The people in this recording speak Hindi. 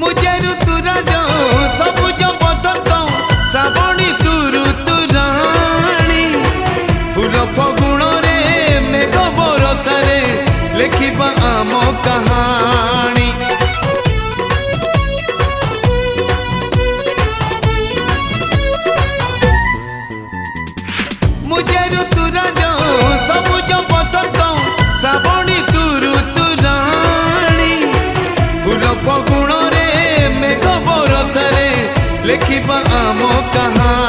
मुझे ऋतुराज सबुज बसंत श्रावणी तू ऋतुराणी फूल फगुण रे मेघ बरसारे लिखिबा आम कहानी। मुझे ऋतुराज सबुज बसंत श्रावणी तू ऋतुराणी फूल फगुण रे मेघ बरसारे लिखिबा आम कहानी।